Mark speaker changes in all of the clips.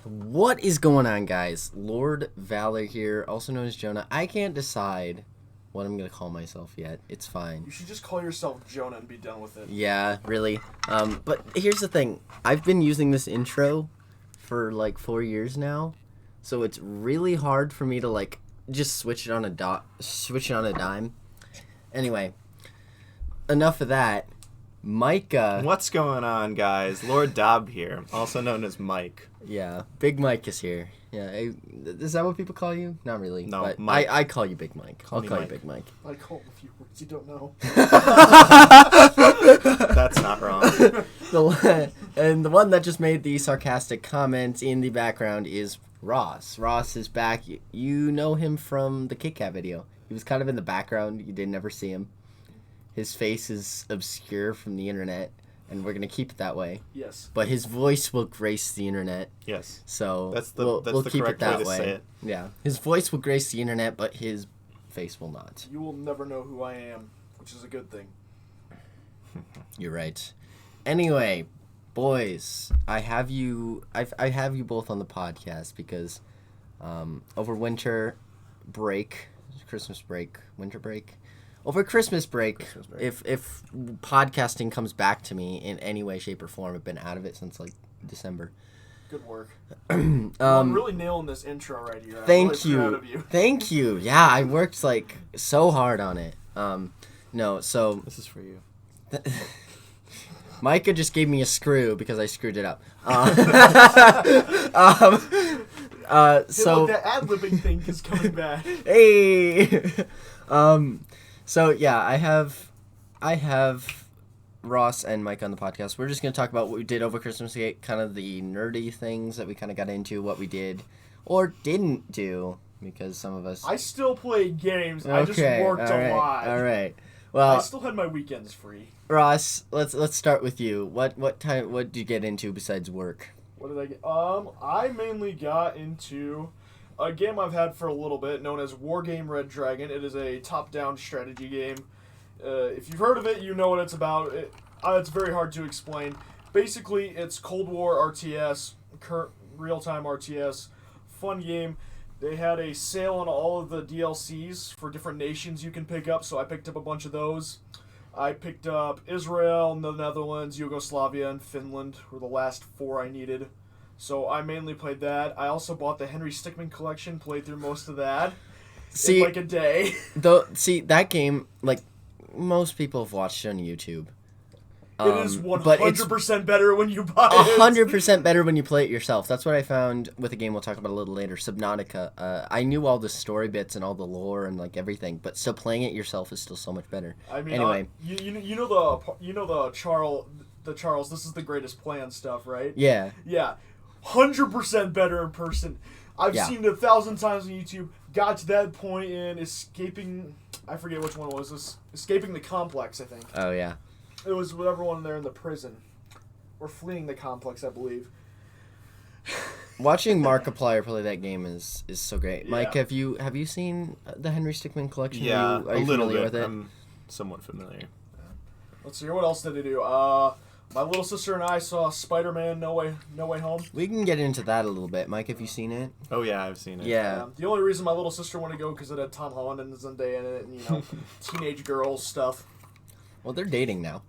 Speaker 1: What is going on, guys? Lord Valor here, also known as Jonah. I can't decide what I'm going to call myself yet. It's fine.
Speaker 2: You should just call yourself Jonah and be done with it.
Speaker 1: Yeah, really. But here's the thing. I've been using this intro for like 4 years now, so it's really hard for me to like just switch it on a dime. Anyway, enough of that. Micah.
Speaker 3: What's going on, guys? Lord Dobb here, also known as Mike.
Speaker 1: Yeah, Big Mike is here. Yeah, is that what people call you? Not really.
Speaker 3: No,
Speaker 1: but
Speaker 3: Mike.
Speaker 1: I call you Big Mike. I'll call you
Speaker 3: Mike.
Speaker 1: Big Mike.
Speaker 2: I call him a few words you don't know.
Speaker 3: That's not wrong.
Speaker 1: And the one that just made the sarcastic comment in the background is Ross. Ross is back. You know him from the Kit Kat video. He was kind of in the background. You didn't ever see him. His face is obscure from the internet, and we're going to keep it that way.
Speaker 2: Yes.
Speaker 1: But his voice will grace the internet.
Speaker 3: Yes.
Speaker 1: So
Speaker 3: That's the
Speaker 1: we'll keep
Speaker 3: correct
Speaker 1: it that
Speaker 3: way to
Speaker 1: way.
Speaker 3: say it.
Speaker 1: Yeah. His voice will grace the internet, but his face will not.
Speaker 2: You will never know who I am, which is a good thing.
Speaker 1: You're right. Anyway, boys, I have you both on the podcast because over winter break, Christmas break, winter break. Over Christmas break, if podcasting comes back to me in any way, shape, or form, I've been out of it since like December.
Speaker 2: Good work. I'm really nailing this intro right here.
Speaker 1: Thank
Speaker 2: I'm really proud of
Speaker 1: you.
Speaker 2: you.
Speaker 1: Thank you. Yeah, I worked like so hard on it. No, so
Speaker 3: This is for you.
Speaker 1: Micah just gave me a screw because I screwed it up. So
Speaker 2: Look, that ad-libbing thing is coming back.
Speaker 1: hey. So yeah, I have Ross and Mike on the podcast. We're just gonna talk about what we did over Christmas, kind of the nerdy things that we kind of got into, what we did or didn't do, because some of us.
Speaker 2: I still play games.
Speaker 1: Okay,
Speaker 2: I just worked a lot.
Speaker 1: All right. Well,
Speaker 2: I still had my weekends free.
Speaker 1: Ross, let's start with you. What did you get into besides work?
Speaker 2: What did I get? I mainly got into a game I've had for a little bit, known as Wargame Red Dragon. It is a top-down strategy game. If you've heard of it, you know what it's about. It's very hard to explain. Basically, it's Cold War RTS, real-time RTS, fun game. They had a sale on all of the DLCs for different nations you can pick up, so I picked up a bunch of those. I picked up Israel, the Netherlands, Yugoslavia, and Finland were the last 4 I needed. So I mainly played that. I also bought the Henry Stickmin collection, played through most of that in like a day.
Speaker 1: That game, like, most people have watched it on YouTube.
Speaker 2: It is 100% better when you buy it.
Speaker 1: 100% better when you play it yourself. That's what I found with a game we'll talk about a little later, Subnautica. I knew all the story bits and all the lore and like everything, but still playing it yourself is still so much better.
Speaker 2: I mean,
Speaker 1: anyway,
Speaker 2: you know the Charles, this is the greatest plan stuff, right?
Speaker 1: Yeah.
Speaker 2: Yeah. 100% better in person. I've seen it 1,000 times on YouTube. Got to that point in escaping. I forget which one was this. Escaping the complex, I think.
Speaker 1: Oh yeah.
Speaker 2: It was with everyone there in the prison, or fleeing the complex, I believe.
Speaker 1: Watching Markiplier play that game is so great.
Speaker 2: Yeah.
Speaker 1: Mike, have you seen the Henry Stickmin collection?
Speaker 3: Yeah,
Speaker 1: are you
Speaker 3: a little
Speaker 1: familiar
Speaker 3: bit.
Speaker 1: with it?
Speaker 3: I'm somewhat familiar.
Speaker 2: Let's see, what else did I do? My little sister and I saw Spider-Man No Way Home.
Speaker 1: We can get into that a little bit. Mike, have you seen it?
Speaker 3: Oh yeah, I've seen it.
Speaker 1: Yeah.
Speaker 2: The only reason my little sister wanted to go because it had Tom Holland and Zendaya in it, and teenage girls stuff.
Speaker 1: Well, they're dating now.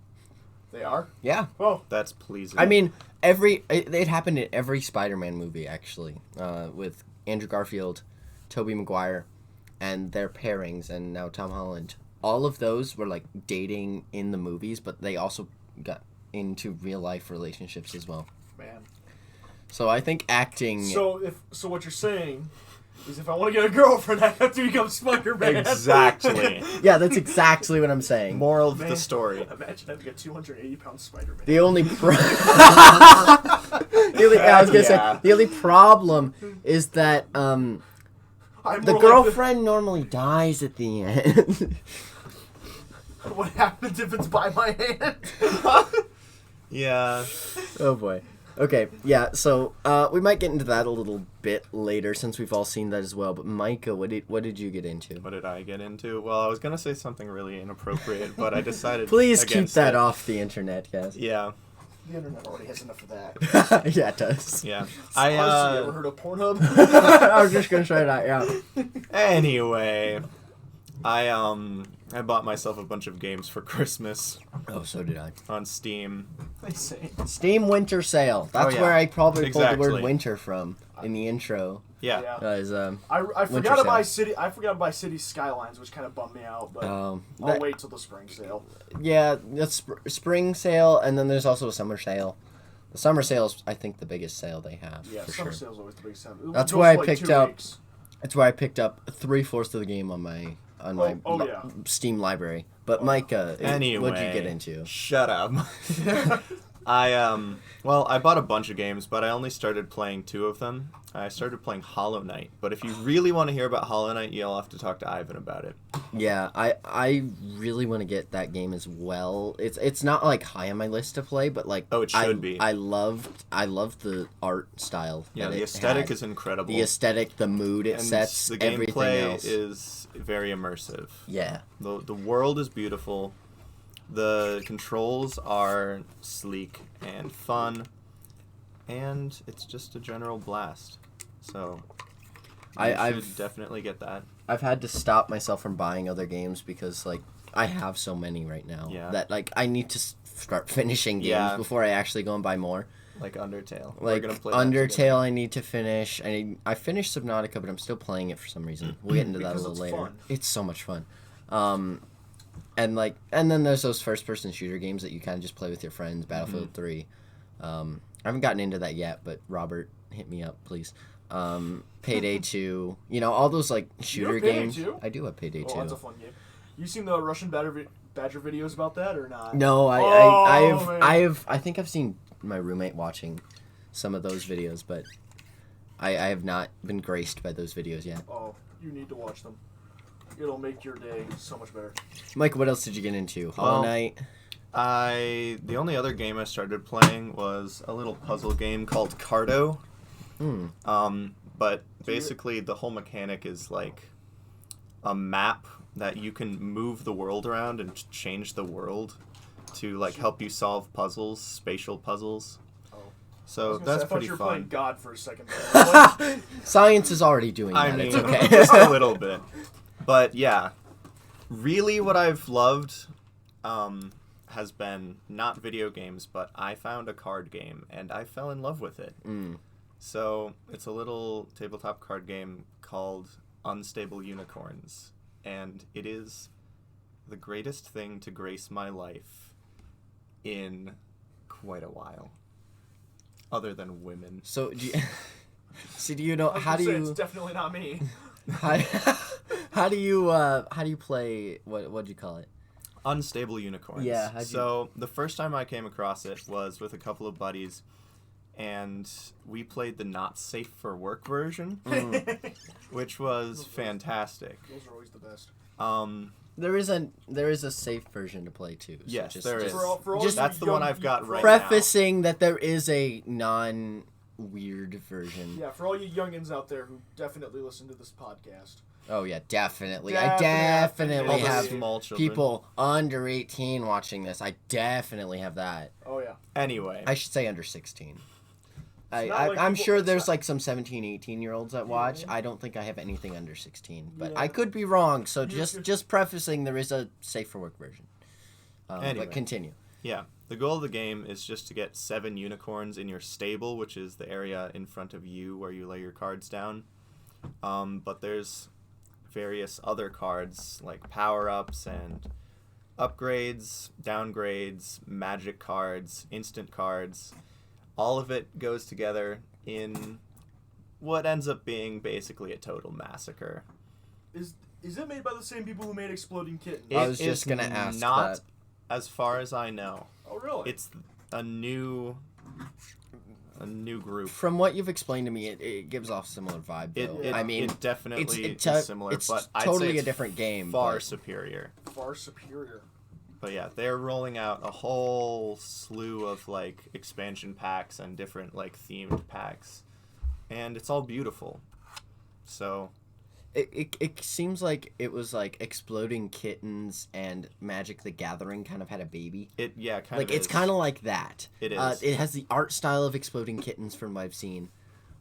Speaker 2: They are?
Speaker 1: Yeah.
Speaker 2: Oh,
Speaker 3: That's pleasing.
Speaker 1: I mean, it happened in every Spider-Man movie, actually, with Andrew Garfield, Tobey Maguire, and their pairings, and now Tom Holland. All of those were, like, dating in the movies, but they also got into real-life relationships as well.
Speaker 2: man.
Speaker 1: So I think acting...
Speaker 2: So what you're saying is if I want to get a girlfriend, I have to become Spider-Man.
Speaker 3: Exactly.
Speaker 1: Yeah, that's exactly what I'm saying.
Speaker 3: Moral of
Speaker 2: Man,
Speaker 3: the story.
Speaker 2: Imagine having a 280-pound Spider-Man.
Speaker 1: The only the only problem is that
Speaker 2: I'm
Speaker 1: the
Speaker 2: more
Speaker 1: girlfriend normally dies at the end.
Speaker 2: What happens if it's by my hand?
Speaker 3: Yeah.
Speaker 1: Oh boy. Okay, yeah, so we might get into that a little bit later since we've all seen that as well. But Micah, what did you get into?
Speaker 3: What did I get into? Well, I was gonna say something really inappropriate, but I decided.
Speaker 1: Please keep
Speaker 3: against
Speaker 1: that
Speaker 3: it.
Speaker 1: off the internet, guys.
Speaker 3: Yeah.
Speaker 2: The internet already has enough of that.
Speaker 1: Yeah, it does.
Speaker 3: Yeah.
Speaker 2: Honestly, you ever heard of Pornhub?
Speaker 1: I was just gonna say that. Yeah.
Speaker 3: Anyway, I bought myself a bunch of games for Christmas
Speaker 1: Oh, so did I.
Speaker 3: on Steam.
Speaker 2: They say.
Speaker 1: Steam Winter Sale. That's
Speaker 3: yeah.
Speaker 1: where I probably pulled the
Speaker 3: Exactly.
Speaker 1: word winter from in the intro.
Speaker 3: Yeah.
Speaker 1: Guys,
Speaker 2: I forgot to buy City Skylines, which kind of bummed me out, but I'll wait till the spring sale.
Speaker 1: Yeah, that's spring sale, and then there's also a summer sale. The summer sale is, I think, the biggest sale they have.
Speaker 2: Yeah,
Speaker 1: for
Speaker 2: summer
Speaker 1: sure.
Speaker 2: sale's always the biggest sale.
Speaker 1: That's
Speaker 2: It
Speaker 1: why I
Speaker 2: goes for
Speaker 1: picked
Speaker 2: 2
Speaker 1: up-
Speaker 2: weeks.
Speaker 1: That's where I picked up 3/4 of the game on my
Speaker 2: Yeah.
Speaker 1: Steam library. But Micah,
Speaker 3: Anyway.
Speaker 1: what'd you get into?
Speaker 3: Shut up. I bought a bunch of games, but I only started playing 2 of them. I started playing Hollow Knight, but if you really want to hear about Hollow Knight, you'll have to talk to Ivan about it.
Speaker 1: Yeah, I really want to get that game as well. It's not like high on my list to play, but like
Speaker 3: Oh, it should be.
Speaker 1: I loved the art style.
Speaker 3: Yeah,
Speaker 1: that
Speaker 3: the
Speaker 1: it
Speaker 3: aesthetic
Speaker 1: had.
Speaker 3: is incredible.
Speaker 1: The aesthetic, the mood it
Speaker 3: and
Speaker 1: sets,
Speaker 3: the
Speaker 1: everything
Speaker 3: gameplay
Speaker 1: else.
Speaker 3: is very immersive.
Speaker 1: Yeah.
Speaker 3: The world is beautiful. The controls are sleek and fun, and it's just a general blast. So
Speaker 1: I've
Speaker 3: should definitely get that.
Speaker 1: I've had to stop myself from buying other games because like I have so many right now that like I need to start finishing games before I actually go and buy more.
Speaker 3: Like Undertale.
Speaker 1: Like
Speaker 3: We're gonna play that together.
Speaker 1: Undertale, I need to finish. I finished Subnautica, but I'm still playing it for some reason. We'll get into that a
Speaker 2: Because
Speaker 1: little
Speaker 2: it's
Speaker 1: later.
Speaker 2: fun.
Speaker 1: It's so much fun. And then there's those first-person shooter games that you kind of just play with your friends. Battlefield 3. I haven't gotten into that yet, but Robert, hit me up, please. Payday 2. You know, all those like shooter
Speaker 2: Payday
Speaker 1: games.
Speaker 2: 2?
Speaker 1: I do have Payday 2.
Speaker 2: Oh, that's a fun game. You seen the Russian Badger videos about that or not?
Speaker 1: No,
Speaker 2: man.
Speaker 1: I think I've seen my roommate watching some of those videos, but I have not been graced by those videos yet.
Speaker 2: Oh, you need to watch them. It'll make your day so much better.
Speaker 1: Mike, what else did you get into? Hollow
Speaker 3: Well,
Speaker 1: Knight?
Speaker 3: The only other game I started playing was a little puzzle game called Cardo. But basically the whole mechanic is like a map that you can move the world around and change the world to like help you solve puzzles, spatial puzzles.
Speaker 2: Oh.
Speaker 3: So that's
Speaker 2: I thought
Speaker 3: pretty
Speaker 2: you were
Speaker 3: fun.
Speaker 2: playing God for a second. Like,
Speaker 1: Science is already doing that.
Speaker 3: I mean,
Speaker 1: It's okay.
Speaker 3: just a little bit. But yeah, really what I've loved has been not video games, but I found a card game and I fell in love with it. So it's a little tabletop card game called Unstable Unicorns, and it is the greatest thing to grace my life in quite a while, other than women.
Speaker 1: So, do you know,
Speaker 2: I was
Speaker 1: how do
Speaker 2: gonna say,
Speaker 1: you...
Speaker 2: It's definitely not me.
Speaker 1: How do you play, what'd you call it?
Speaker 3: Unstable Unicorns.
Speaker 1: Yeah,
Speaker 3: So the first time I came across it was with a couple of buddies, and we played the not safe for work version, which was fantastic.
Speaker 2: Those are always the best.
Speaker 1: There is a safe version to play too. So
Speaker 3: Yes,
Speaker 1: just,
Speaker 3: there
Speaker 1: just
Speaker 3: is.
Speaker 2: For all
Speaker 1: just
Speaker 2: you
Speaker 3: That's the one I've got right
Speaker 1: prefacing that there is a non-weird version.
Speaker 2: Yeah, for all you youngins out there who definitely listen to this podcast.
Speaker 1: Oh yeah, definitely.
Speaker 2: Definitely.
Speaker 1: I definitely
Speaker 3: All the
Speaker 1: have
Speaker 3: small children.
Speaker 1: people under 18 watching this. I definitely have that.
Speaker 2: Oh yeah.
Speaker 3: Anyway,
Speaker 1: I should say under 16.
Speaker 2: not like
Speaker 1: I'm
Speaker 2: people-
Speaker 1: sure
Speaker 2: it's
Speaker 1: there's
Speaker 2: not-
Speaker 1: like some 17, 18-year-olds that watch. I don't think I have anything under 16, but
Speaker 2: Yeah.
Speaker 1: I could be wrong. So
Speaker 2: You-
Speaker 1: just prefacing, there is a safe for work version.
Speaker 3: Anyway.
Speaker 1: But continue.
Speaker 3: yeah, the goal of the game is just to get 7 unicorns in your stable, which is the area in front of you where you lay your cards down. But there's various other cards like power-ups and upgrades, downgrades, magic cards, instant cards. All of it goes together in what ends up being basically a total massacre.
Speaker 2: Is it made by the same people who made Exploding Kittens?
Speaker 1: I
Speaker 3: It
Speaker 1: was just
Speaker 3: is
Speaker 1: gonna ask
Speaker 3: not,
Speaker 1: that.
Speaker 3: as far as I know.
Speaker 2: Oh really?
Speaker 3: It's a new group.
Speaker 1: From what you've explained to me, it gives off similar vibe. Though. I mean,
Speaker 3: it definitely
Speaker 1: it's
Speaker 3: is similar,
Speaker 1: it's
Speaker 3: but I'd
Speaker 1: totally
Speaker 3: say
Speaker 1: a
Speaker 3: it's
Speaker 1: different game.
Speaker 3: far
Speaker 1: but-
Speaker 3: superior.
Speaker 2: Far superior.
Speaker 3: But yeah, they're rolling out a whole slew of like expansion packs and different like themed packs, and it's all beautiful. So
Speaker 1: It seems like it was like Exploding Kittens and Magic the Gathering kind of had a baby.
Speaker 3: Kind
Speaker 1: Like
Speaker 3: of
Speaker 1: it's kind of like that.
Speaker 3: It is.
Speaker 1: It has the art style of Exploding Kittens from what I've seen,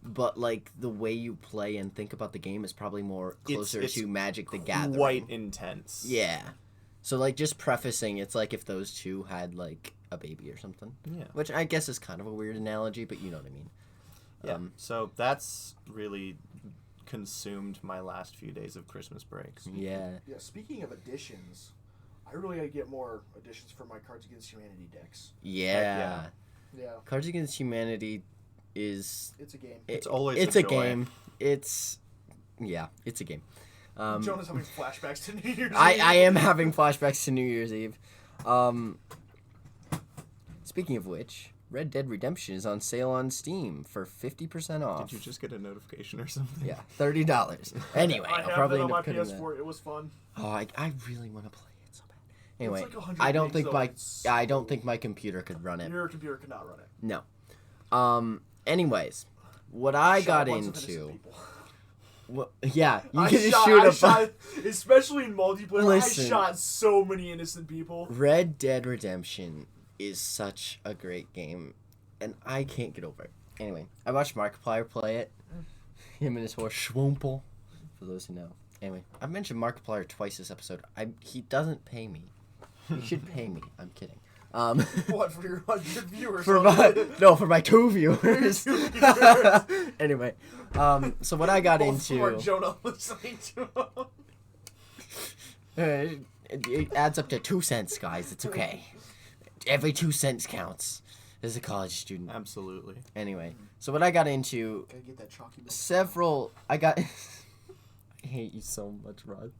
Speaker 1: but like the way you play and think about the game is probably more closer
Speaker 3: It's
Speaker 1: to Magic the Gathering.
Speaker 3: Quite intense.
Speaker 1: Yeah. So like just prefacing, it's like if those two had like a baby or something.
Speaker 3: Yeah.
Speaker 1: Which I guess is kind of a weird analogy, but you know what I mean.
Speaker 3: Yeah. So that's really consumed my last few days of Christmas breaks.
Speaker 1: Yeah.
Speaker 2: Yeah, speaking of additions, I really gotta get more additions for my Cards Against Humanity decks.
Speaker 1: Yeah.
Speaker 2: Yeah.
Speaker 1: Cards Against Humanity is...
Speaker 2: It's a game.
Speaker 3: It's always
Speaker 1: It's
Speaker 3: a
Speaker 1: a
Speaker 3: joy.
Speaker 1: game. It's a game.
Speaker 2: Jonah's having flashbacks to New Year's Eve.
Speaker 1: I am having flashbacks to New Year's Eve. Speaking of which, Red Dead Redemption is on sale on Steam for 50% off.
Speaker 3: Did you just get a notification or something?
Speaker 1: Yeah, $30. Anyway,
Speaker 2: I
Speaker 1: I'll
Speaker 2: have
Speaker 1: probably
Speaker 2: that on
Speaker 1: end
Speaker 2: my
Speaker 1: up putting that.
Speaker 2: PS4. It was fun.
Speaker 1: Oh, I really want to play it so bad. Anyway,
Speaker 2: like 100
Speaker 1: I don't
Speaker 2: gigs,
Speaker 1: think
Speaker 2: though.
Speaker 1: my
Speaker 2: It's
Speaker 1: I don't think my computer could run it.
Speaker 2: Your computer cannot run it.
Speaker 1: No. Anyways, what I
Speaker 2: Shot
Speaker 1: got
Speaker 2: a bunch of innocent
Speaker 1: into.
Speaker 2: people.
Speaker 1: Well, yeah, you
Speaker 2: I
Speaker 1: can just
Speaker 2: shot,
Speaker 1: shoot
Speaker 2: I
Speaker 1: a
Speaker 2: shot, especially in multiplayer.
Speaker 1: Listen.
Speaker 2: I shot so many innocent people.
Speaker 1: Red Dead Redemption is such a great game, and I can't get over it. Anyway, I watched Markiplier play it. Him and his horse Schwumpel, for those who know. Anyway, I've mentioned Markiplier twice this episode. He doesn't pay me. He should pay me. I'm kidding.
Speaker 2: What, for your 100 viewers?
Speaker 1: for my 2 viewers. Anyway, so what I got
Speaker 2: Both
Speaker 1: into.
Speaker 2: for Jonah listening to him.
Speaker 1: It adds up to 2 cents, guys. It's okay. Every 2 cents counts as a college student.
Speaker 3: Absolutely.
Speaker 1: Anyway, so what I got into,
Speaker 2: Gotta get that chalky milk.
Speaker 1: I hate you so much, Rod.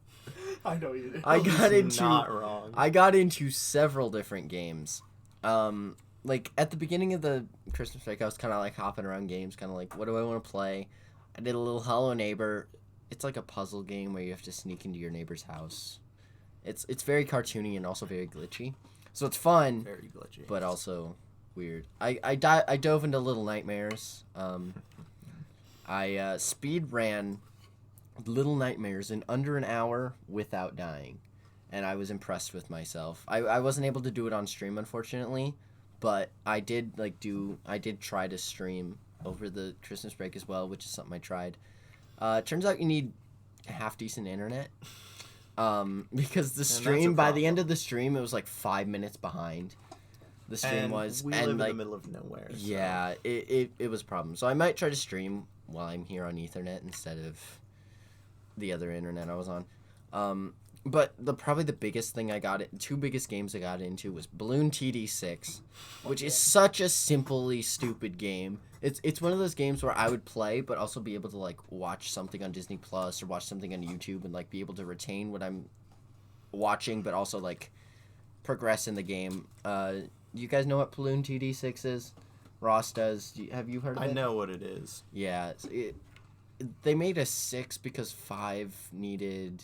Speaker 2: I know you do.
Speaker 1: I got into
Speaker 3: Not wrong.
Speaker 1: I got into several different games. Like at the beginning of the Christmas break, I was kind of like hopping around games, kind of like, what do I want to play? I did a little Hello Neighbor. It's like a puzzle game where you have to sneak into your neighbor's house. It's very cartoony and also very glitchy, so it's fun,
Speaker 3: Very glitchy.
Speaker 1: but also weird. I dove into Little Nightmares. I speed ran Little Nightmares in under an hour without dying, and I was impressed with myself. I wasn't able to do it on stream, unfortunately, but I did try to stream over the Christmas break as well, which is something I tried. Turns out you need half decent internet, because the stream, by the end of the stream, it was like 5 minutes behind. The stream
Speaker 3: and
Speaker 1: was,
Speaker 3: we
Speaker 1: and
Speaker 3: live
Speaker 1: like,
Speaker 3: in the middle of nowhere. So.
Speaker 1: yeah, it was a problem. So I might try to stream while I'm here on Ethernet instead of the other internet I was on. But probably the biggest thing two biggest games I got into was Balloon TD6, which is such a simply stupid game. It's one of those games where I would play, but also be able to like watch something on Disney Plus or watch something on YouTube and like be able to retain what I'm watching, but also like progress in the game. You guys know what Balloon TD6 is? Ross does. Have you heard of it?
Speaker 3: I know what it is.
Speaker 1: Yeah, they made a 6 because 5 needed.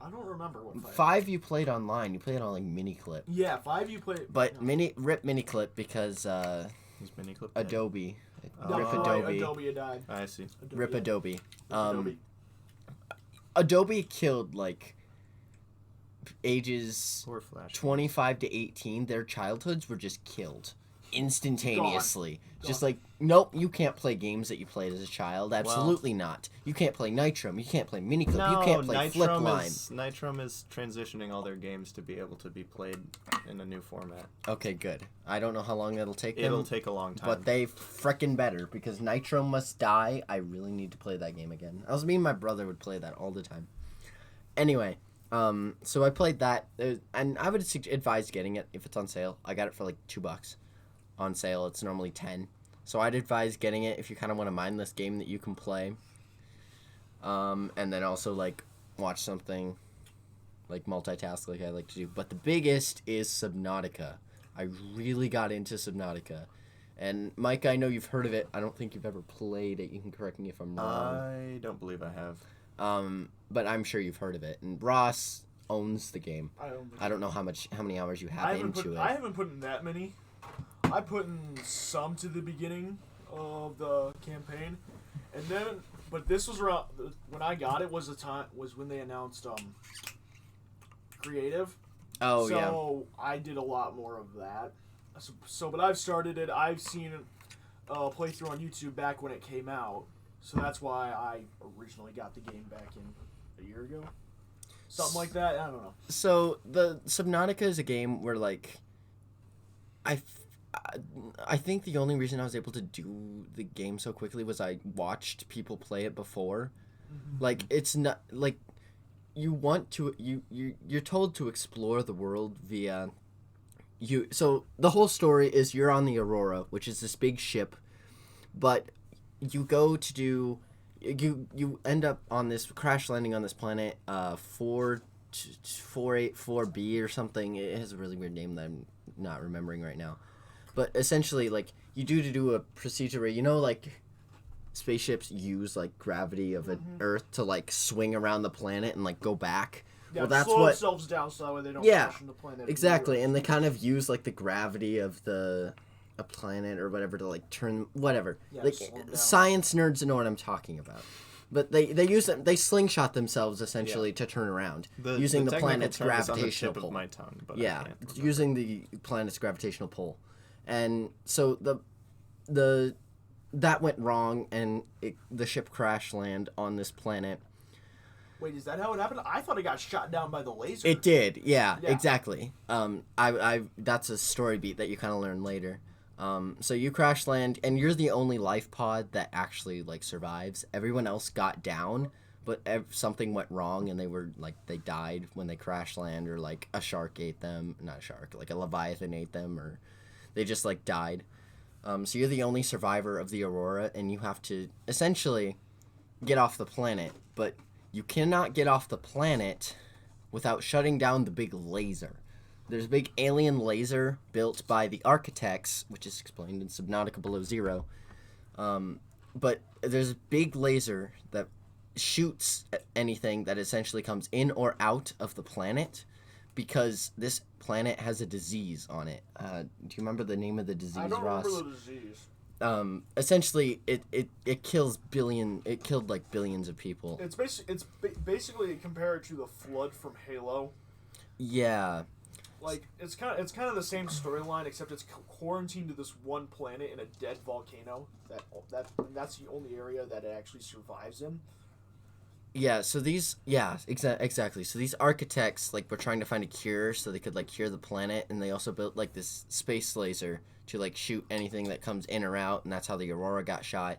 Speaker 2: I don't remember what
Speaker 1: 5 you played online. You played on like Miniclip.
Speaker 2: Yeah, 5 you played.
Speaker 1: But Miniclip because
Speaker 3: Is Miniclip dead?
Speaker 1: Adobe.
Speaker 2: No,
Speaker 1: Rip
Speaker 2: right,
Speaker 1: Adobe.
Speaker 2: Adobe died.
Speaker 3: I see.
Speaker 1: Rip Adobe.
Speaker 2: Adobe.
Speaker 1: Adobe killed like ages
Speaker 3: Poor Flash.
Speaker 1: 25 to 18. Their childhoods were just killed instantaneously.
Speaker 2: Gone.
Speaker 1: Just like, nope, you can't play games that you played as a child. Absolutely not. You can't play Nitrum. You can't play Miniclip.
Speaker 3: No,
Speaker 1: you can't play Flipline.
Speaker 3: Nitrum is transitioning all their games to be able to be played in a new format.
Speaker 1: Okay, good. I don't know how long that'll take them.
Speaker 3: It'll take a long time.
Speaker 1: But they frickin' better, because Nitro Must Die, I really need to play that game again. Me and my brother would play that all the time. Anyway, so I played that, and I would advise getting it if it's on sale. I got it for like $2 on sale. It's normally 10. So I'd advise getting it if you kind of want a mindless game that you can play. And then also like watch something, like multitask like I like to do. But the biggest is Subnautica. I really got into Subnautica. And Micah, I know you've heard of it. I don't think you've ever played it. You can correct me if I'm wrong.
Speaker 3: I don't believe I have.
Speaker 1: But I'm sure you've heard of it. And Ross owns the game.
Speaker 2: I
Speaker 1: don't know how many hours you have into it.
Speaker 2: I haven't put in that many. I put in some to the beginning of the campaign, and then But this was around when I got it. Was when they announced creative.
Speaker 1: Oh yeah.
Speaker 2: So I did a lot more of that. But I've started it. I've seen a playthrough on YouTube back when it came out. So that's why I originally got the game back in a year ago. Something like that. I don't know.
Speaker 1: So the Subnautica is a game where like, I think the only reason I was able to do the game so quickly was I watched people play it before. Mm-hmm. Like it's not like you want to you're told to explore the world via you. So the whole story is you're on the Aurora, which is this big ship, but you go to do you end up on this crash landing on this planet 484B or something. It has a really weird name that I'm not remembering right now. But essentially, like, you do a procedure where, you know, like, spaceships use, like, gravity of an Earth to, like, swing around the planet and, like, go back.
Speaker 2: Yeah,
Speaker 1: well, that's
Speaker 2: slow
Speaker 1: what
Speaker 2: themselves down so that way they don't crash on the planet.
Speaker 1: Exactly, and they kind of use, like, the gravity of a planet or whatever to, like, turn, whatever.
Speaker 2: Yeah,
Speaker 1: like, science nerds know what I'm talking about. But they slingshot themselves essentially to turn around using the planet's gravitational pull.
Speaker 3: Of my tongue, but
Speaker 1: using the planet's gravitational pull, and so that went wrong, and the ship crash land on this planet.
Speaker 2: Wait, is that how it happened? I thought it got shot down by the laser.
Speaker 1: It did, yeah. Exactly. I that's a story beat that you kind of learn later. So you crash land, and you're the only life pod that actually, like, survives. Everyone else got down, but something went wrong, and they died when they crash land, or, like, a shark ate them. Not a shark, like, a leviathan ate them, or they just, like, died. So you're the only survivor of the Aurora, and you have to, essentially, get off the planet. But you cannot get off the planet without shutting down the big laser. There's a big alien laser built by the architects, which is explained in Subnautica Below Zero. But there's a big laser that shoots anything that essentially comes in or out of the planet, because this planet has a disease on it. Do you remember the name of the disease,
Speaker 2: I don't
Speaker 1: Ross?
Speaker 2: remember the disease.
Speaker 1: Essentially, it kills it killed like billions of people.
Speaker 2: It's basically compared to the flood from Halo.
Speaker 1: Yeah.
Speaker 2: Like, it's kind of the same storyline, except it's quarantined to this one planet in a dead volcano. That's the only area that it actually survives in.
Speaker 1: Yeah, so exactly. So these architects, like, were trying to find a cure so they could, like, cure the planet, and they also built, like, this space laser to, like, shoot anything that comes in or out, and that's how the Aurora got shot.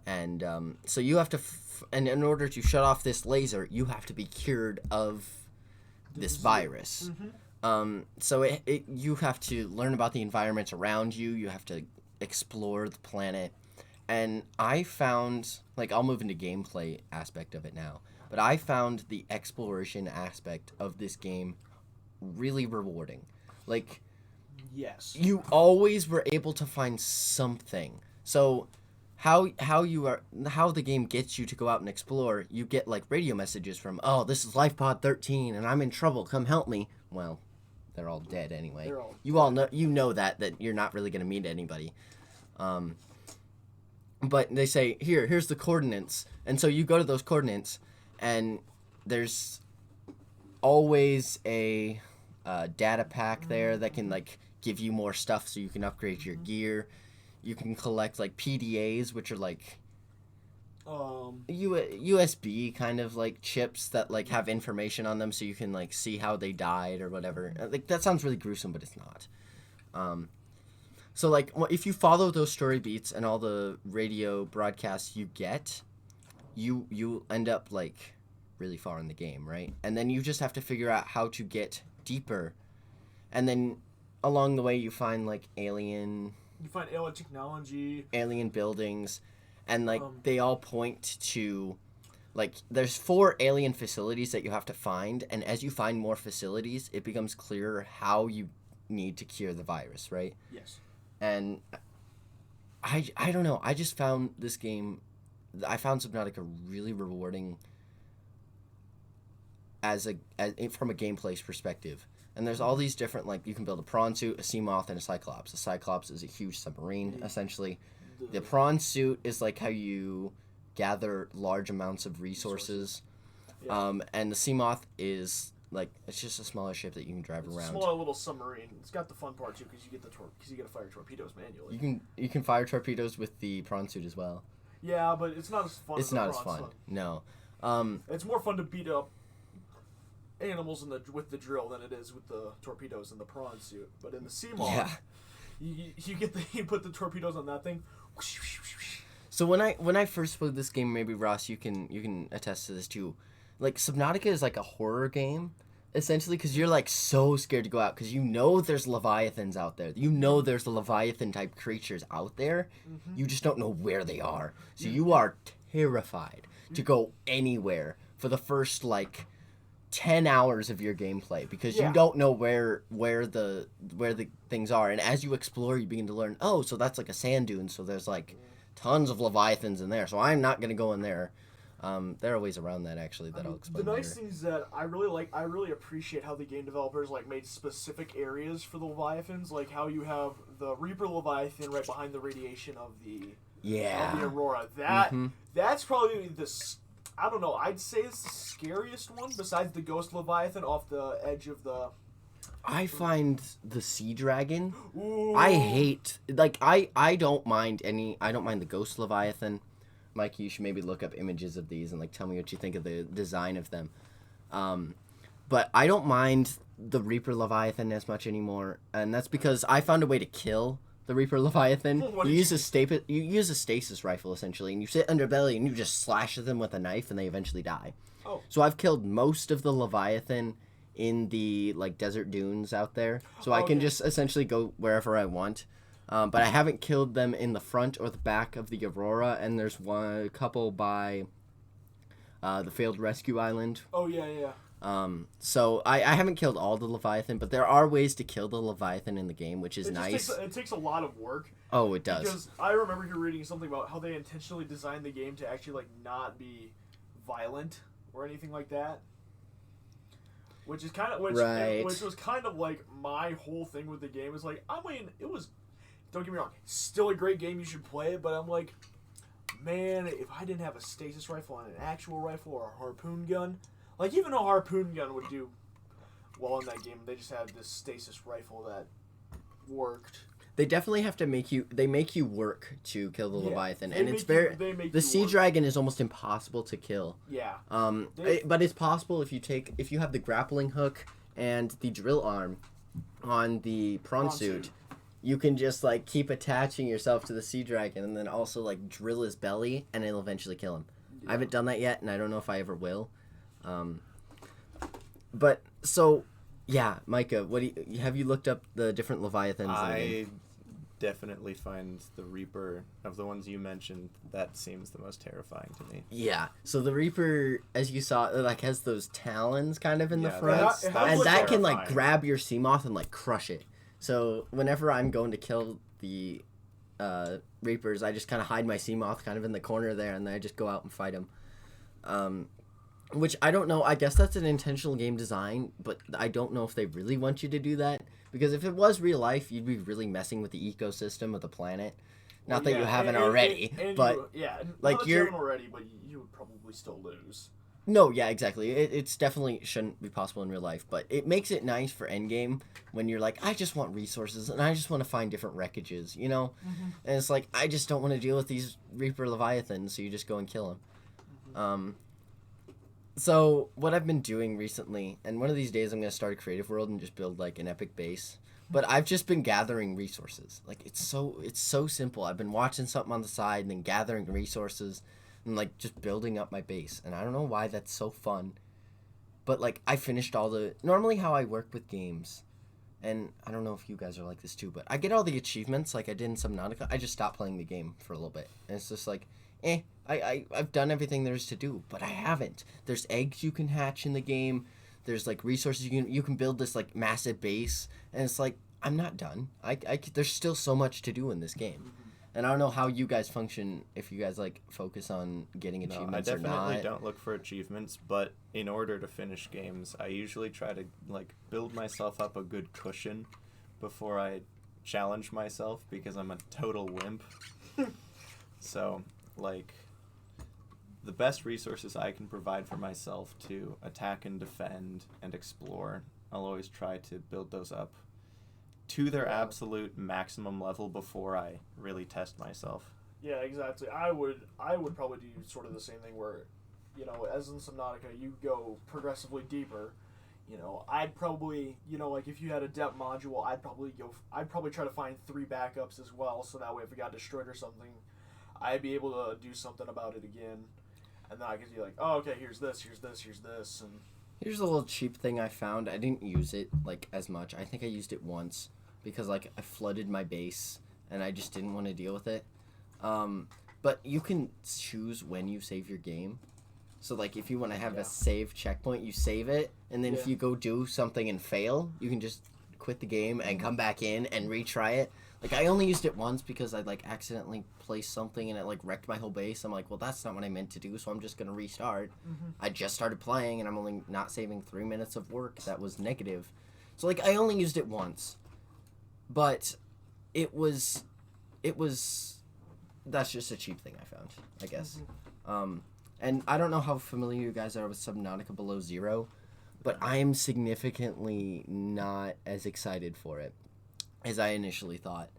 Speaker 1: And so you have to, and in order to shut off this laser, you have to be cured of this virus. Mm-hmm. So you have to learn about the environment around you. You have to explore the planet. And I found, like, I'll move into gameplay aspect of it now, but I found the exploration aspect of this game really rewarding. Like,
Speaker 2: yes,
Speaker 1: you always were able to find something. So how the game gets you to go out and explore, you get, like, radio messages from, oh, this is Lifepod 13 and I'm in trouble, come help me. Well, they're all dead anyway. You know that you're not really going to meet anybody. But they say, here's the coordinates. And so you go to those coordinates, and there's always a data pack there that can, like, give you more stuff so you can upgrade your gear. You can collect, like, PDAs, which are, like, USB kind of, like, chips that, like, have information on them so you can, like, see how they died or whatever. Like, that sounds really gruesome, but it's not. So, like, if you follow those story beats and all the radio broadcasts you get, you end up, like, really far in the game, right? And then you just have to figure out how to get deeper. And then along the way you find, like, alien
Speaker 2: technology,
Speaker 1: alien buildings, and, like, they all point to, like, there's 4 alien facilities that you have to find, and as you find more facilities, it becomes clearer how you need to cure the virus, right?
Speaker 2: Yes.
Speaker 1: And I don't know. I just found this game. I found Subnautica really rewarding from a gameplay perspective. And there's all these different, like, you can build a prawn suit, a sea moth, and a cyclops. A cyclops is a huge submarine, essentially. The prawn suit is, like, how you gather large amounts of resources.
Speaker 2: Yeah.
Speaker 1: And the Seamoth is like it's just a smaller ship that you can drive
Speaker 2: It's
Speaker 1: around.
Speaker 2: a smaller little submarine. It's got the fun part too because you get you get to fire torpedoes manually.
Speaker 1: You can fire torpedoes with the prawn suit as well.
Speaker 2: Yeah, but it's not as fun.
Speaker 1: It's
Speaker 2: as
Speaker 1: not as fun. No.
Speaker 2: It's more fun to beat up animals with the drill than it is with the torpedoes and the prawn suit. But in the Seamoth, you put the torpedoes on that thing.
Speaker 1: So when I first played this game, maybe Ross, you can attest to this too. Like Subnautica is like a horror game, essentially, because you're like so scared to go out because you know there's leviathans out there. You know there's leviathan type creatures out there. You just don't know where they are. So you are terrified to go anywhere for the first like 10 hours of your gameplay because you don't know where the things are. And as you explore, you begin to learn, oh, so that's like a sand dune, so there's like tons of leviathans in there, so I'm not going to go in there. There are ways around that actually that I'll explain
Speaker 2: The
Speaker 1: later.
Speaker 2: nice thing is that I really appreciate how the game developers like made specific areas for the leviathans, like how you have the Reaper Leviathan right behind the radiation of the Aurora. That's probably I don't know, I'd say it's the scariest one besides the Ghost Leviathan off the edge of the...
Speaker 1: I find the Sea Dragon,
Speaker 2: Ooh.
Speaker 1: I hate, like, I don't mind the Ghost Leviathan. Mike, you should maybe look up images of these and, like, tell me what you think of the design of them. But I don't mind the Reaper Leviathan as much anymore, and that's because I found a way to kill the Reaper Leviathan. You use a stasis rifle, essentially, and you sit underbelly and you just slash at them with a knife and they eventually die.
Speaker 2: Oh.
Speaker 1: So I've killed most of the Leviathan in the like desert dunes out there, so I can just essentially go wherever I want. But I haven't killed them in the front or the back of the Aurora, and there's a couple by the failed rescue island.
Speaker 2: Oh yeah.
Speaker 1: So I haven't killed all the Leviathan, but there are ways to kill the Leviathan in the game, which is nice.
Speaker 2: It takes a lot of work.
Speaker 1: Oh, it does.
Speaker 2: Because I remember you reading something about how they intentionally designed the game to actually like not be violent or anything like that. Which is kind of which was kind of like my whole thing with the game. Is like, I mean, it was, don't get me wrong, still a great game. You should play it, but I'm like, man, if I didn't have a stasis rifle and an actual rifle or a harpoon gun, like even a harpoon gun would do well in that game. They just had this stasis rifle that worked.
Speaker 1: They definitely have to make you work to kill the Leviathan, and it's the Sea
Speaker 2: work.
Speaker 1: Dragon is almost impossible to kill.
Speaker 2: Yeah.
Speaker 1: But it's possible if you have the grappling hook and the drill arm on the prawn suit, you can just like keep attaching yourself to the Sea Dragon and then also like drill his belly and it'll eventually kill him. Yeah. I haven't done that yet, and I don't know if I ever will. But so yeah, Micah, have you looked up the different Leviathans?
Speaker 3: I definitely find the Reaper, of the ones you mentioned, that seems the most terrifying to me.
Speaker 1: Yeah. So the Reaper, as you saw, like has those talons kind of in the front,
Speaker 3: that's
Speaker 1: and
Speaker 3: terrifying.
Speaker 1: that can like grab your Seamoth and like crush it. So whenever I'm going to kill the Reapers, I just kind of hide my Seamoth kind of in the corner there, and then I just go out and fight him. Which I don't know. I guess that's an intentional game design, but I don't know if they really want you to do that. Because if it was real life, you'd be really messing with the ecosystem of the planet. Not that you haven't already, but
Speaker 2: like you haven't already, but you would probably still lose.
Speaker 1: No, yeah, exactly. It's definitely shouldn't be possible in real life, but it makes it nice for endgame when you're like, I just want resources and I just want to find different wreckages, you know? Mm-hmm. And it's like, I just don't want to deal with these Reaper Leviathans, so you just go and kill them. Mm-hmm. So what I've been doing recently, and one of these days I'm going to start a creative world and just build like an epic base, but I've just been gathering resources. Like it's so simple. I've been watching something on the side and then gathering resources and like just building up my base. And I don't know why that's so fun, but like I finished normally how I work with games, and I don't know if you guys are like this too, but I get all the achievements like I did in Subnautica. I just stop playing the game for a little bit, and it's just like, I've done everything there is to do, but I haven't. There's eggs you can hatch in the game. There's like resources you can build this like massive base, and it's like I'm not done. There's still so much to do in this game, and I don't know how you guys function, if you guys like focus on getting achievements or not.
Speaker 3: I definitely don't look for achievements, but in order to finish games, I usually try to like build myself up a good cushion before I challenge myself because I'm a total wimp. So like the best resources I can provide for myself to attack and defend and explore, I'll always try to build those up to their absolute maximum level before I really test myself.
Speaker 2: Yeah, exactly. I would probably do sort of the same thing where, as in Subnautica, you go progressively deeper. I'd probably, like if you had a depth module, I'd probably try to find 3 backups as well, so that way if it got destroyed or something, I'd be able to do something about it again. And then I could be like, oh, okay, here's this, and...
Speaker 1: Here's a little cheap thing I found. I didn't use it, as much. I think I used it once, because, I flooded my base, and I just didn't want to deal with it. But you can choose when you save your game. So, if you want to have a save checkpoint, you save it, and then if you go do something and fail, you can just quit the game and come back in and retry it. I only used it once because I accidentally placed something and it, wrecked my whole base. I'm like, well, that's not what I meant to do, so I'm just going to restart. Mm-hmm. I just started playing, and I'm only not saving 3 minutes of work. That was negative. So, I only used it once. But it was... That's just a cheap thing I found, I guess. Mm-hmm. And I don't know how familiar you guys are with Subnautica Below Zero, but I am significantly not as excited for it as I initially thought.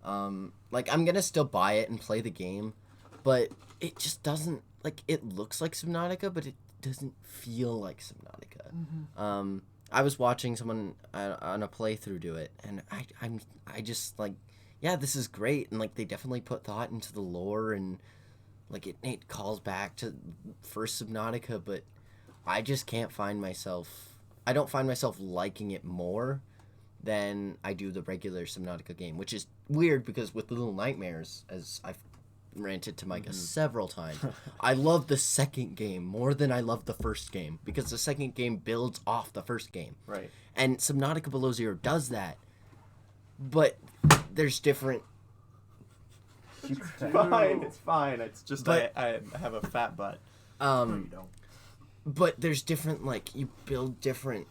Speaker 1: I'm going to still buy it and play the game, but it just doesn't... it looks like Subnautica, but it doesn't feel like Subnautica. Mm-hmm. I was watching someone on a playthrough do it, and I just, yeah, this is great, and, they definitely put thought into the lore, and... it calls back to first Subnautica, but I just can't find myself... I don't find myself liking it more than I do the regular Subnautica game, which is weird because with Little Nightmares, as I've ranted to Micah several times, I love the second game more than I love the first game because the second game builds off the first game.
Speaker 3: Right.
Speaker 1: And Subnautica Below Zero does that, but there's different...
Speaker 3: It's fine. It's fine. It's just but, I have a fat butt.
Speaker 2: No, you don't.
Speaker 1: But there's different, you build different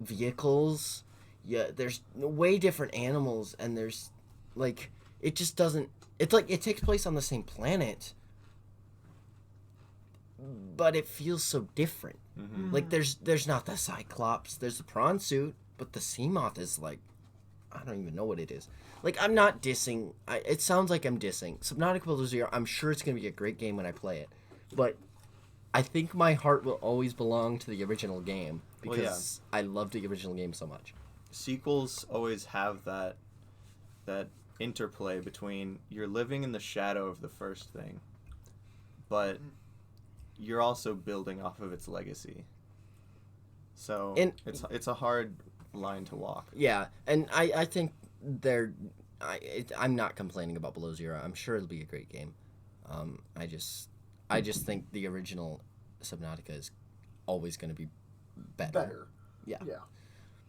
Speaker 1: vehicles. Yeah, there's way different animals, and there's, it just doesn't... It's it takes place on the same planet, but it feels so different. Mm-hmm. There's not the Cyclops. There's the prawn suit, but the Seamoth is, I don't even know what it is. I'm not dissing. It sounds like I'm dissing. Subnautica Below Zero, I'm sure it's going to be a great game when I play it. But I think my heart will always belong to the original game because I love the original game so much.
Speaker 3: Sequels always have that interplay between you're living in the shadow of the first thing, but you're also building off of its legacy. So it's a hard line to walk.
Speaker 1: Yeah, and I think I'm not complaining about Below Zero. I'm sure it'll be a great game. I just think the original Subnautica is always going to be better. Yeah.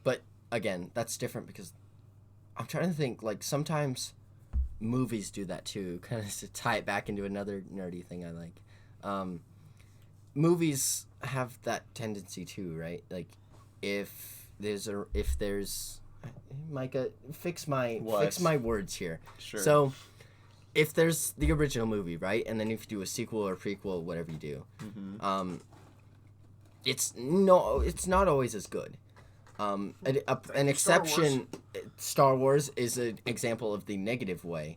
Speaker 1: But again, that's different because I'm trying to think. Sometimes movies do that too, kind of to tie it back into another nerdy thing I like. Movies have that tendency too, right? If there's Micah, fix my words here.
Speaker 3: Sure.
Speaker 1: So, if there's the original movie, right, and then if you do a sequel or prequel, whatever you do, it's not always as good. An exception, Star Wars is an example of the negative way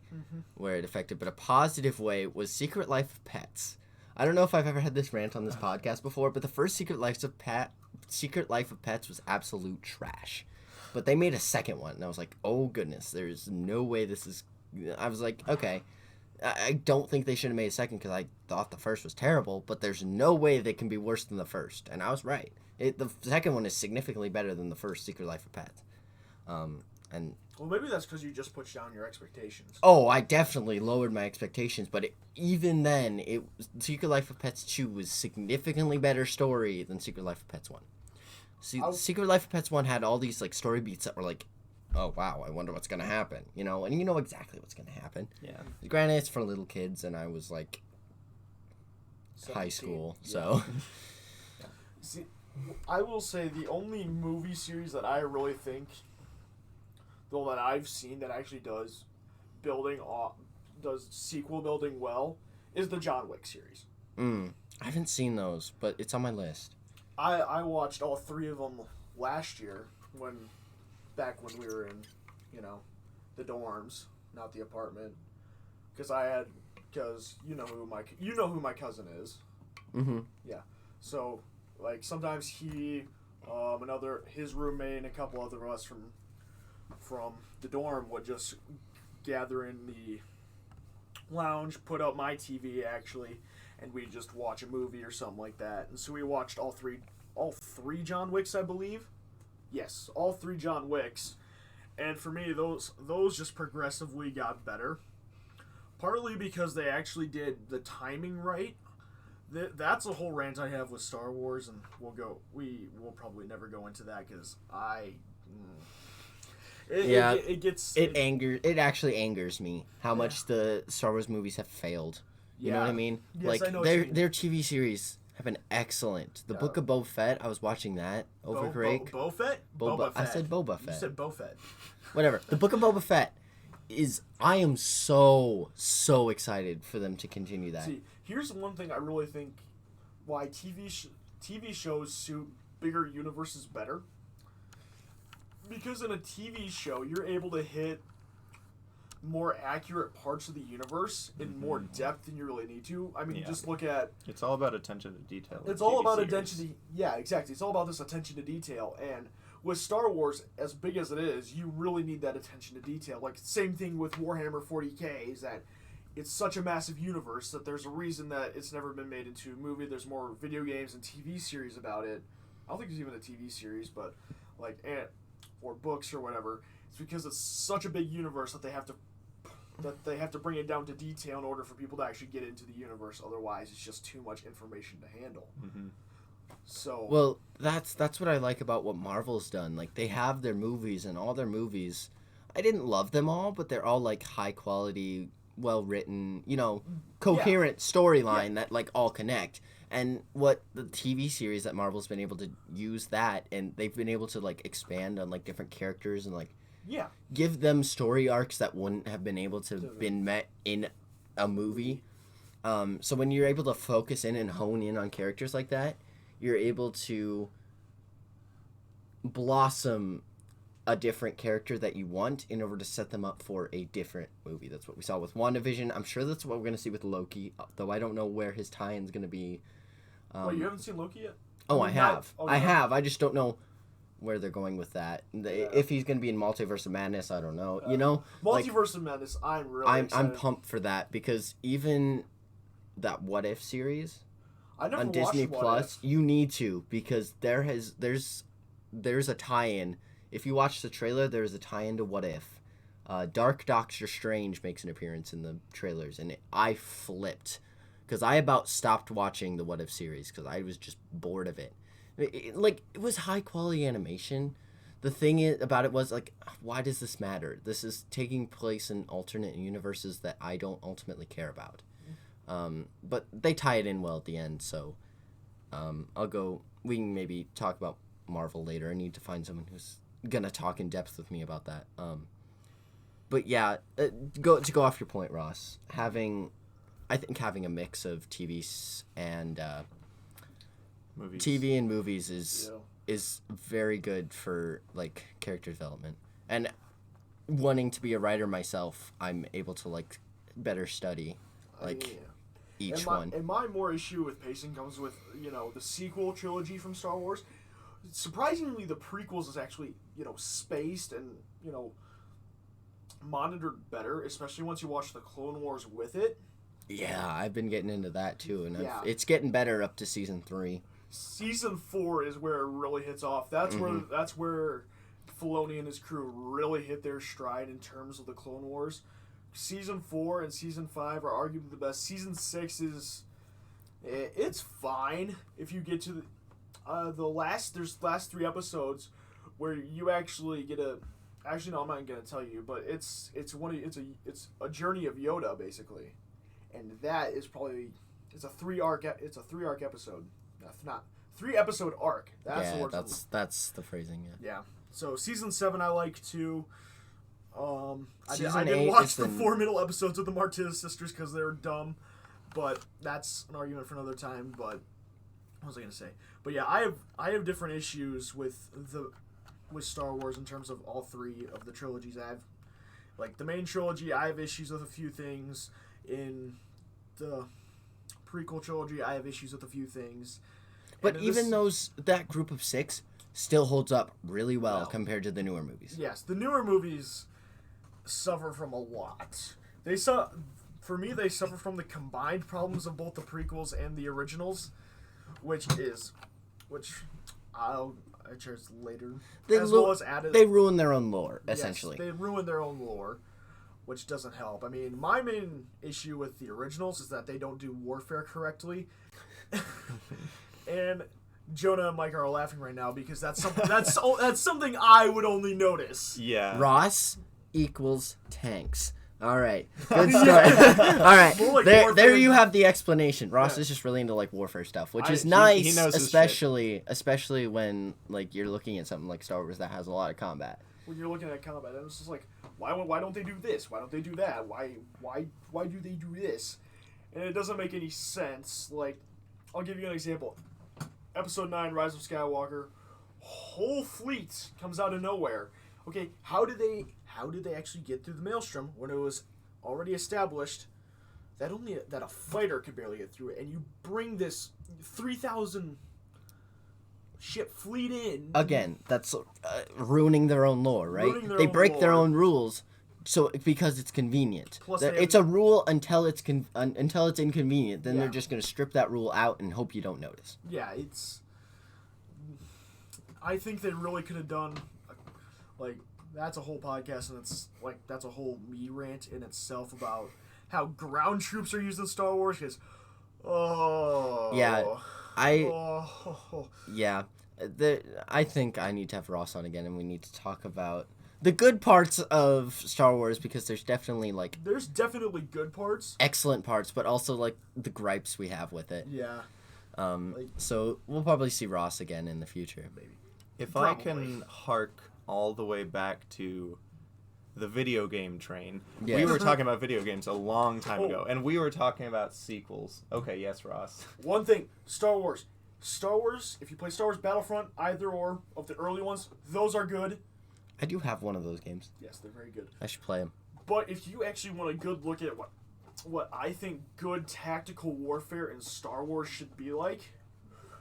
Speaker 1: where it affected, but a positive way was Secret Life of Pets. I don't know if I've ever had this rant on this podcast before, but the first Secret Life of Pets was absolute trash. But they made a second one, and I was like, oh goodness, there's no way this is... I was like, okay, I don't think they should have made a second because I thought the first was terrible, but there's no way they can be worse than the first, and I was right. The second one is significantly better than the first Secret Life of Pets. And
Speaker 2: well, maybe that's because you just pushed down your expectations.
Speaker 1: Oh, I definitely lowered my expectations, but even then, Secret Life of Pets 2 was significantly better story than Secret Life of Pets 1. Secret Life of Pets 1 had all these story beats that were oh wow, I wonder what's gonna happen, and you know exactly what's gonna happen.
Speaker 3: Yeah.
Speaker 1: Granted, it's for little kids, and I was 17, high school, yeah. So.
Speaker 2: Yeah. See, I will say the only movie series that I really think, the one that I've seen that actually does sequel building well, is the John Wick series.
Speaker 1: I haven't seen those, but it's on my list.
Speaker 2: I watched all 3 of them last year back when we were in, the dorms, not the apartment, because you know who my cousin is.
Speaker 1: Mm-hmm.
Speaker 2: Yeah. So like sometimes he, his roommate and a couple other of us from the dorm would just gather in the lounge, put up my TV actually, and we'd just watch a movie or something like that. And so we watched all three John Wicks, I believe. Yes, all 3 John Wicks. And for me, those just progressively got better. Partly because they actually did the timing right. That's a whole rant I have with Star Wars, and we'll probably never go into that because
Speaker 1: it actually angers me how much the Star Wars movies have failed. You know what I mean?
Speaker 2: Yes,
Speaker 1: like
Speaker 2: I know
Speaker 1: their TV series have been excellent. The Book of Boba Fett, I was watching that over break.
Speaker 2: Boba Fett?
Speaker 1: Boba Fett. I said Boba Fett.
Speaker 2: You said Boba Fett.
Speaker 1: Whatever. The Book of Boba Fett I am so excited for them to continue that.
Speaker 2: See, here's one thing I really think why TV shows suit bigger universes better. Because in a TV show, you're able to hit more accurate parts of the universe in more depth than you really need to. I mean, just look at...
Speaker 3: It's all about attention to detail.
Speaker 2: It's all about attention to... Yeah, exactly. It's all about this attention to detail. And with Star Wars, as big as it is, you really need that attention to detail. Like, same thing with Warhammer 40K, is that it's such a massive universe that there's a reason that it's never been made into a movie. There's more video games and TV series about it. I don't think there's even a TV series, but, like, or books or whatever. It's because it's such a big universe that they have to bring it down to detail in order for people to actually get into the universe. Otherwise, it's just too much information to handle.
Speaker 3: Mm-hmm.
Speaker 2: So
Speaker 1: well, that's what I like about what Marvel's done. Like, they have their movies, and all their movies, I didn't love them all, but they're all like high quality, well written, coherent storyline that like all connect. And what the TV series that Marvel's been able to use that, and they've been able to like expand on like different characters and like give them story arcs that wouldn't have been able to been met in a movie. So when you're able to focus in and hone in on characters like that, you're able to blossom a different character that you want in order to set them up for a different movie. That's what we saw with WandaVision. I'm sure that's what we're going to see with Loki, though I don't know where his tie-in's going to be.
Speaker 2: Wait, you haven't seen Loki yet?
Speaker 1: Oh, I have. I have. I just don't know where they're going with that. If he's going to be in Multiverse of Madness, I don't know.
Speaker 2: Multiverse of Madness, I'm really excited.
Speaker 1: I'm pumped for that because even that What If series on Disney Plus, you need to, because there's a tie-in. If you watch the trailer, there's a tie-in to What If. Dark Doctor Strange makes an appearance in the trailers, and I flipped because I about stopped watching the What If series because I was just bored of it. It was high quality animation. The thing about it was, like, why does this matter? This is taking place in alternate universes that I don't ultimately care about. But they tie it in well at the end, so we can maybe talk about Marvel later. I need to find someone who's gonna talk in depth with me about that. But yeah, go off your point, Ross. I think having a mix of TV and movies is very good for like character development. And wanting to be a writer myself, I'm able to like better study each one.
Speaker 2: And my more issue with pacing comes with the sequel trilogy from Star Wars. Surprisingly, the prequels is actually spaced and monitored better, especially once you watch the Clone Wars with it.
Speaker 1: Yeah, I've been getting into that too, and it's getting better up to season 3.
Speaker 2: Season 4 is where it really hits off. That's where Filoni and his crew really hit their stride in terms of the Clone Wars. Season 4 and Season 5 are arguably the best. Season 6 it's fine if you get to the last 3 episodes where you actually get actually no, I'm not gonna tell you, but it's a journey of Yoda basically, and that is probably it's a 3 arc episode. Not 3 episode arc. That's the word.
Speaker 1: That's the phrasing.
Speaker 2: Yeah. So season 7 I like too. I didn't
Speaker 1: Season 8
Speaker 2: watch the 4 middle episodes of the Martinez sisters because they're dumb, but that's an argument for another time. But what was I gonna say? But yeah, I have different issues with Star Wars in terms of all three of the trilogies. I have like the main trilogy. I have issues with a few things. In the prequel trilogy, I have issues with a few things.
Speaker 1: But even that group of 6 still holds up really well compared to the newer movies.
Speaker 2: Yes, the newer movies suffer from a lot. For me, they suffer from the combined problems of both the prequels and the originals, which I'll address later.
Speaker 1: They ruin their own lore, essentially.
Speaker 2: Yes, they ruin their own lore, which doesn't help. I mean, my main issue with the originals is that they don't do warfare correctly. And Jonah and Micah are laughing right now because that's something I would only notice.
Speaker 3: Yeah.
Speaker 1: Ross equals tanks. All right. Good story. All right.
Speaker 2: Like
Speaker 1: there you have the explanation. Ross is just really into like warfare stuff, which is nice,
Speaker 3: he knows
Speaker 1: especially when like you're looking at something like Star Wars that has a lot of combat.
Speaker 2: When you're looking at combat, and it's just like, why don't they do this? Why don't they do that? Why do they do this? And it doesn't make any sense. Like, I'll give you an example. Episode 9, Rise of Skywalker, whole fleet comes out of nowhere. Okay, how did they actually get through the Maelstrom when it was already established that a fighter could barely get through it, and you bring this 3,000 ship fleet in?
Speaker 1: Again, that's ruining their own lore, right? They break their own rules. So because it's convenient, it's a rule until it's inconvenient. Then they're just gonna strip that rule out and hope you don't notice.
Speaker 2: Yeah, I think they really could have done, like, that's a whole podcast, and that's a whole me rant in itself about how ground troops are used in Star Wars. Because,
Speaker 1: I think I need to have Ross on again, and we need to talk about the good parts of Star Wars, because there's definitely
Speaker 2: good parts,
Speaker 1: excellent parts, but also like the gripes we have with it.
Speaker 2: Yeah.
Speaker 1: So we'll probably see Ross again in the future, maybe.
Speaker 3: If I can hark all the way back to the video game train, we were talking about video games a long time ago, and we were talking about sequels. Okay, yes, Ross.
Speaker 2: One thing, Star Wars, if you play Star Wars Battlefront, either or of the early ones, those are good.
Speaker 1: I do have one of those games.
Speaker 2: Yes, they're very good.
Speaker 1: I should play them.
Speaker 2: But if you actually want a good look at what I think good tactical warfare in Star Wars should be like,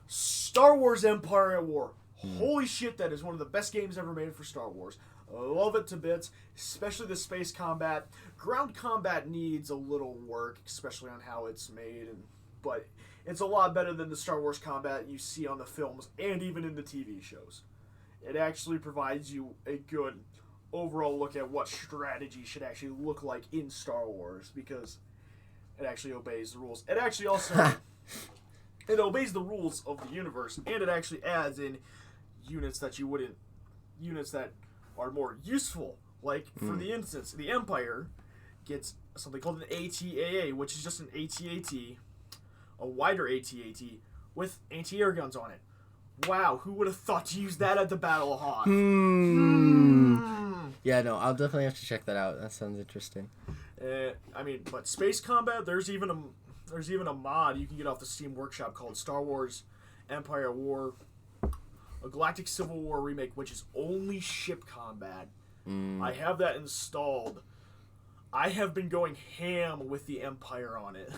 Speaker 2: Star Wars Empire at War. Holy shit, that is one of the best games ever made for Star Wars. I love it to bits, especially the space combat. Ground combat needs a little work, especially on how it's made, but it's a lot better than the Star Wars combat you see on the films and even in the TV shows. It actually provides you a good overall look at what strategy should actually look like in Star Wars, because it actually obeys the rules. It actually also it obeys the rules of the universe, and it actually adds in units that are more useful. Like, for the instance, the Empire gets something called an AT-AA, which is just an AT-AT, a wider AT-AT, with anti-air guns on it. Wow, who would have thought to use that at the Battle of Hoth?
Speaker 1: Yeah, no, I'll definitely have to check that out. That sounds interesting.
Speaker 2: But space combat, there's even a mod you can get off the Steam Workshop called Star Wars Empire War, a Galactic Civil War remake, which is only ship combat. I have that installed. I have been going ham with the Empire on it.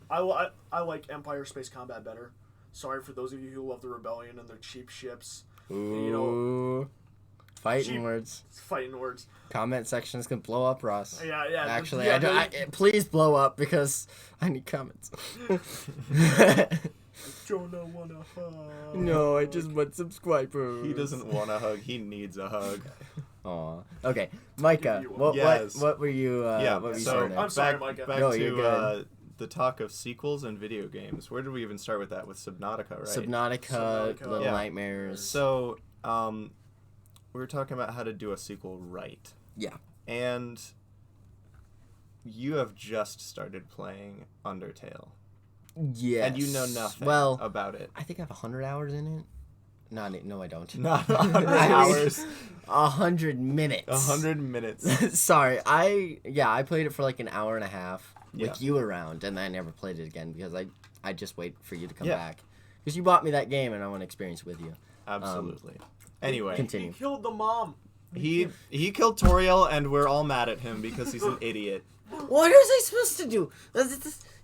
Speaker 2: I like Empire space combat better. Sorry for those of you who love the Rebellion and their cheap ships.
Speaker 1: Ooh. Fighting words. Comment sections can blow up, Ross.
Speaker 2: Yeah.
Speaker 1: Actually, please blow up, because I need comments.
Speaker 2: Jonah wanna hug.
Speaker 1: No, I just want subscribers.
Speaker 3: He doesn't want a hug. He needs a hug.
Speaker 1: Aw. Okay, Micah. What were you?
Speaker 2: I'm sorry, Micah.
Speaker 3: Back to the talk of sequels and video games. Where did we even start with that? With Subnautica, right?
Speaker 1: Subnautica. Little Nightmares.
Speaker 3: So, we were talking about how to do a sequel right.
Speaker 1: Yeah.
Speaker 3: And you have just started playing Undertale.
Speaker 1: Yes.
Speaker 3: And you know nothing about it.
Speaker 1: I think I have 100 hours in it. No, I don't.
Speaker 3: Not 100 hours.
Speaker 1: 100 minutes.
Speaker 3: 100 minutes.
Speaker 1: Sorry, I played it for like an hour and a half. with you around, and I never played it again because I just wait for you to come
Speaker 3: Yeah.
Speaker 1: back. Because you bought me that game, and I want to experience it with you.
Speaker 3: Absolutely. Anyway,
Speaker 1: Continue.
Speaker 2: He killed the mom.
Speaker 3: he killed Toriel, and we're all mad at him because he's an idiot.
Speaker 1: What was I supposed to do?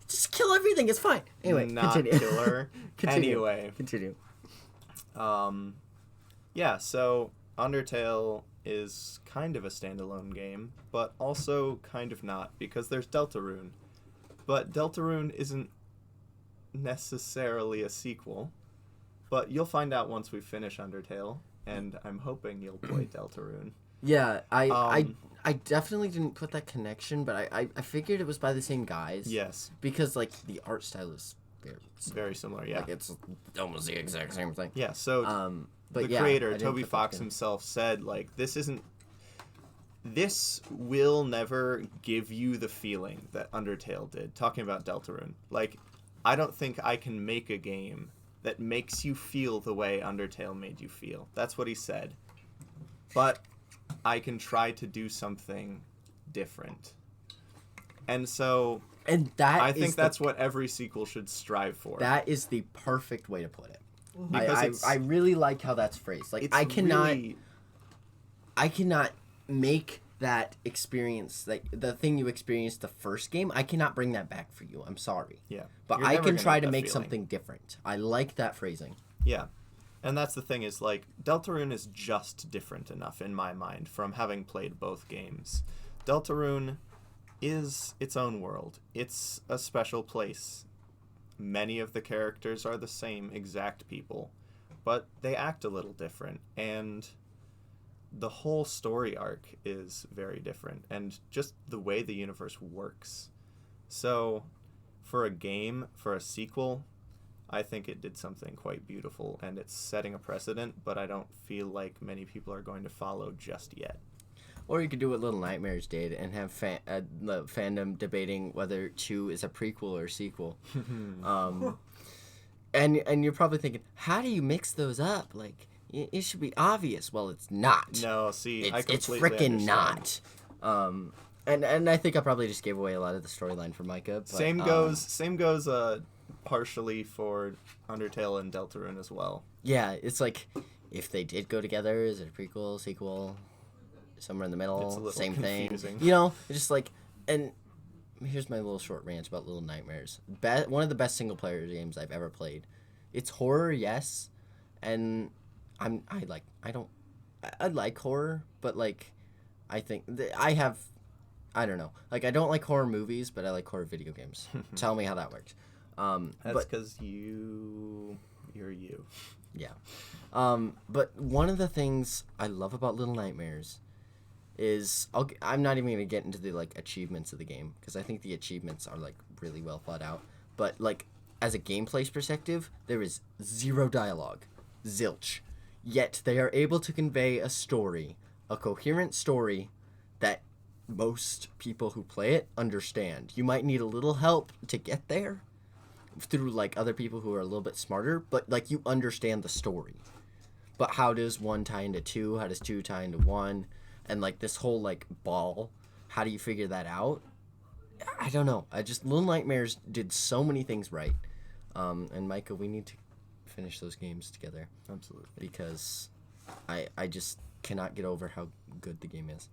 Speaker 1: Just kill everything. It's fine. Anyway,
Speaker 3: Not
Speaker 1: continue.
Speaker 3: killer.
Speaker 1: Continue.
Speaker 3: Anyway,
Speaker 1: Continue.
Speaker 3: yeah. So Undertale is kind of a standalone game, but also kind of not because there's Deltarune. But Deltarune isn't necessarily a sequel, but you'll find out once we finish Undertale, and I'm hoping you'll play Deltarune.
Speaker 1: Yeah, I definitely didn't put that connection, but I figured it was by the same guys.
Speaker 3: Yes,
Speaker 1: Because, like, the art style is
Speaker 3: very similar. Yeah,
Speaker 1: like, it's almost the exact same thing.
Speaker 3: yeah. So
Speaker 1: But
Speaker 3: the
Speaker 1: yeah, I
Speaker 3: creator
Speaker 1: didn't
Speaker 3: Toby
Speaker 1: put that
Speaker 3: Fox
Speaker 1: together.
Speaker 3: himself said, like, this will never give you the feeling that Undertale did. Talking about Deltarune, like, I don't think I can make a game that makes you feel the way Undertale made you feel. That's what he said. But I can try to do something different. And so
Speaker 1: And that
Speaker 3: I
Speaker 1: is
Speaker 3: think that's what every sequel should strive for.
Speaker 1: that is the perfect way to put it.
Speaker 3: Because
Speaker 1: I really like how that's phrased. Like,
Speaker 3: it's
Speaker 1: I cannot
Speaker 3: really-
Speaker 1: I cannot make that experience, like the thing you experienced the first game, I cannot bring that back for you. I'm sorry.
Speaker 3: Yeah.
Speaker 1: But
Speaker 3: You're
Speaker 1: I
Speaker 3: never
Speaker 1: can
Speaker 3: gonna
Speaker 1: try
Speaker 3: get
Speaker 1: to
Speaker 3: that
Speaker 1: make
Speaker 3: feeling.
Speaker 1: something different. I like that phrasing.
Speaker 3: Yeah. And that's the thing is, like, Deltarune is just different enough in my mind from having played both games. Deltarune is its own world. It's a special place. Many of the characters are the same exact people, but they act a little different. And the whole story arc is very different. And just the way the universe works. So, for a game, for a sequel, I think it did something quite beautiful, and it's setting a precedent, but I don't feel like many people are going to follow just yet.
Speaker 1: Or you could do what Little Nightmares did and have the fandom debating whether 2 is a prequel or sequel. And you're probably thinking, how do you mix those up? Like, it should be obvious. Well, it's not.
Speaker 3: No, see, I
Speaker 1: It's
Speaker 3: completely
Speaker 1: frickin'
Speaker 3: understand.
Speaker 1: not. And I think I probably just gave away a lot of the storyline for Micah. But,
Speaker 3: Same goes partially for Undertale and Deltarune as well.
Speaker 1: Yeah, it's like, if they did go together, is it a prequel, sequel, somewhere in the middle,
Speaker 3: It's a little
Speaker 1: same
Speaker 3: confusing.
Speaker 1: thing? You know, it's just like, and here's my little short rant about Little Nightmares. One of the best single player games I've ever played. It's horror, yes, and I like horror, but like, I think I don't know. Like, I don't like horror movies, but I like horror video games. Tell me how that works.
Speaker 3: That's because you're you.
Speaker 1: Yeah. But one of the things I love about Little Nightmares is I'm not even going to get into the like achievements of the game because I think the achievements are like really well thought out. But like as a gameplay perspective, there is zero dialogue, zilch. Yet they are able to convey a story, a coherent story that most people who play it understand. You might need a little help to get there through like other people who are a little bit smarter, but like you understand the story. But how does 1 tie into 2? How does 2 tie into 1? And like this whole like ball, how do you figure that out? I don't know. Little Nightmares did so many things right. And Micah, we need to finish those games together.
Speaker 3: Absolutely.
Speaker 1: Because I just cannot get over how good the game is.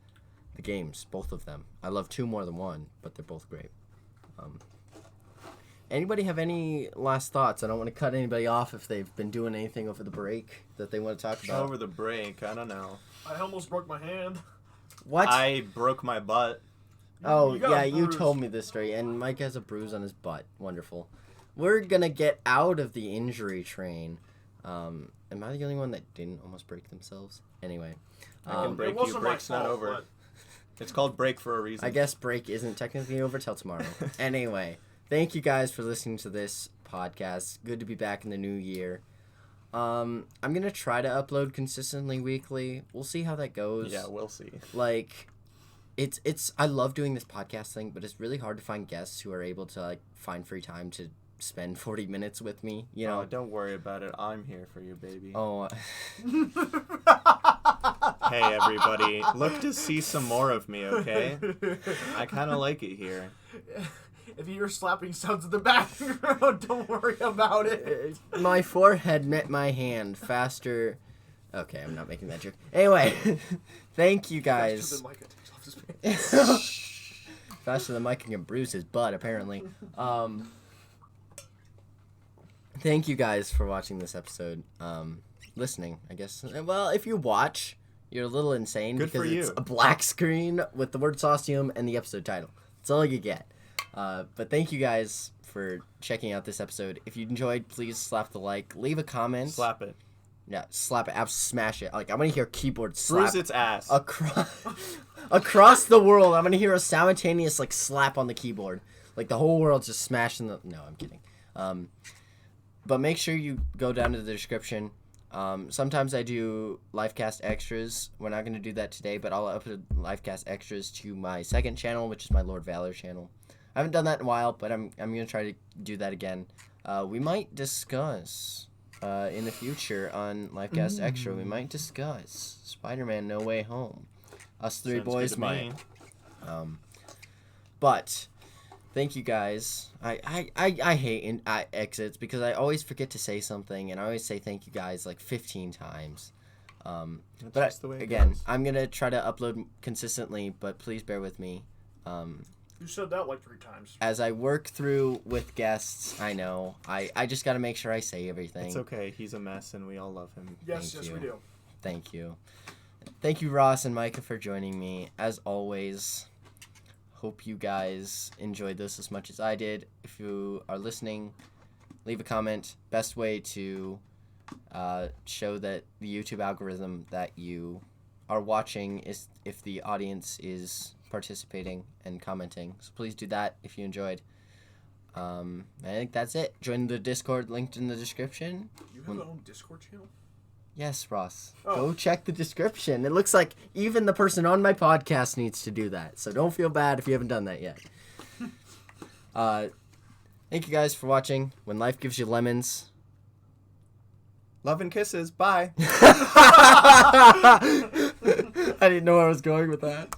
Speaker 1: The games, both of them. I love 2 more than 1, but they're both great. Anybody have any last thoughts? I don't want to cut anybody off if they've been doing anything over the break that they want to talk about.
Speaker 3: Over the break, I don't know.
Speaker 2: I almost broke my hand.
Speaker 1: What?
Speaker 3: I broke my butt.
Speaker 1: Oh,
Speaker 2: You got
Speaker 1: yeah,
Speaker 2: a
Speaker 1: you
Speaker 2: bruise.
Speaker 1: told me this story, and Mike has a bruise on his butt. Wonderful. We're gonna get out of the injury train. Am I the only one that didn't almost break themselves? Anyway.
Speaker 3: I can break
Speaker 2: It
Speaker 3: you.
Speaker 2: wasn't my
Speaker 3: Break's not
Speaker 2: fault,
Speaker 3: over.
Speaker 2: but-
Speaker 3: It's called break for a reason.
Speaker 1: I guess break isn't technically over till tomorrow. Anyway, thank you guys for listening to this podcast. Good to be back in the new year. I'm gonna try to upload consistently weekly. We'll see how that goes.
Speaker 3: Yeah, we'll see.
Speaker 1: Like, it's I love doing this podcast thing, but it's really hard to find guests who are able to like find free time to spend 40 minutes with me. You know.
Speaker 3: Oh, don't worry about it. I'm here for you, baby.
Speaker 1: Oh.
Speaker 3: Hey, everybody. Look to see some more of me, okay? I kind of like it here.
Speaker 2: If you hear slapping sounds in the background, don't worry about it.
Speaker 1: My forehead met my hand faster. Okay, I'm not making that joke. Anyway, thank you guys.
Speaker 2: Faster than Micah takes off his pants.
Speaker 1: Faster than Micah can bruise his butt, apparently. Thank you guys for watching this episode. Listening, I guess. Well, if you watch, you're a little insane
Speaker 3: Good
Speaker 1: because
Speaker 3: for
Speaker 1: it's
Speaker 3: you.
Speaker 1: a black screen with the word Saucium and the episode title. That's all you get. But thank you guys for checking out this episode. If you enjoyed, please slap the like. Leave a comment.
Speaker 3: Slap it.
Speaker 1: Yeah, slap it. Smash it. Like, I'm going to hear keyboard slap.
Speaker 3: Bruise its ass.
Speaker 1: Across the world, I'm going to hear a simultaneous, like, slap on the keyboard. Like, the whole world's just smashing the... No, I'm kidding. But make sure you go down to the description. Sometimes I do Lifecast extras. We're not going to do that today, but I'll upload Lifecast extras to my second channel, which is my Lord Valor channel. I haven't done that in a while, but I'm going to try to do that again. We might discuss in the future on Lifecast Extra. We might discuss Spider-Man No Way Home. Us three
Speaker 3: Sounds
Speaker 1: boys
Speaker 3: good to
Speaker 1: might.
Speaker 3: me.
Speaker 1: But thank you guys. I hate exits because I always forget to say something, and I always say thank you guys like 15 times.
Speaker 3: That's
Speaker 1: But
Speaker 3: just the way it
Speaker 1: again,
Speaker 3: goes.
Speaker 1: I'm gonna try to upload consistently, but please bear with me.
Speaker 2: You said that like 3 times.
Speaker 1: As I work through with guests, I know I just gotta make sure I say everything.
Speaker 3: It's okay. He's a mess, and we all love him.
Speaker 2: Yes,
Speaker 1: Thank
Speaker 2: yes,
Speaker 1: you.
Speaker 2: we do.
Speaker 1: Thank you. Thank you, Ross and Micah, for joining me. As always, hope you guys enjoyed this as much as I did. If you are listening, leave a comment. Best way to show that the YouTube algorithm that you are watching is if the audience is participating and commenting. So please do that if you enjoyed. I think that's it. Join the Discord linked in the description.
Speaker 2: You have your own Discord channel?
Speaker 1: Yes, Ross.
Speaker 2: Oh.
Speaker 1: Go check the description. It looks like even the person on my podcast needs to do that. So don't feel bad if you haven't done that yet. Thank you guys for watching. When life gives you lemons.
Speaker 3: Love and kisses. Bye.
Speaker 1: I didn't know where I was going with that.